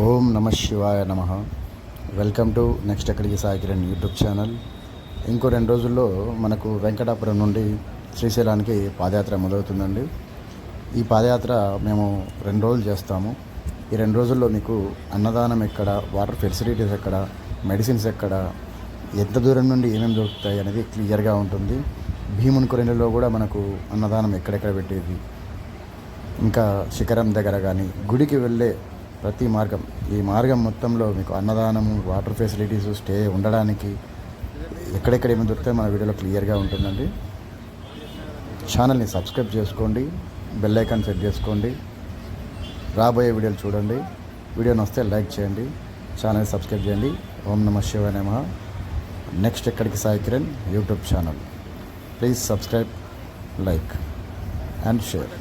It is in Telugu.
ఓం నమ శివాయ నమ. వెల్కమ్ టు నెక్స్ట్ ఎక్కడికి సాయి కిరణ్ యూట్యూబ్ ఛానల్. ఇంకో 2 రోజుల్లో మనకు వెంకటాపురం నుండి శ్రీశైలానికి పాదయాత్ర మొదలవుతుందండి. ఈ పాదయాత్ర మేము 2 రోజులు చేస్తాము. ఈ 2 రోజుల్లో మీకు అన్నదానం ఎక్కడ, వాటర్ ఫెసిలిటీస్ ఎక్కడ, మెడిసిన్స్ ఎక్కడ, ఎంత దూరం నుండి ఏమేమి దొరుకుతాయి అనేది క్లియర్గా ఉంటుంది. భీముని కొరెండలో కూడా మనకు అన్నదానం ఎక్కడెక్కడ పెట్టేది, ఇంకా శిఖరం దగ్గర కానీ గుడికి వెళ్ళే ప్రతి మార్గం, ఈ మార్గం మొత్తంలో మీకు అన్నదానము, వాటర్ ఫెసిలిటీస్, స్టే ఉండడానికి ఎక్కడెక్కడ ఏమి దొరుకుతాయో మన వీడియోలో క్లియర్గా ఉంటుందండి. ఛానల్ని సబ్స్క్రైబ్ చేసుకోండి, బెల్ ఐకాన్ సెట్ చేసుకోండి, రాబోయే వీడియోలు చూడండి. వీడియోని వస్తే లైక్ చేయండి, ఛానల్ని సబ్స్క్రైబ్ చేయండి. ఓం నమ శివాయ నమః. నెక్స్ట్ ఎక్కడికి Sai Kiran YouTube channel. Please subscribe, like and share.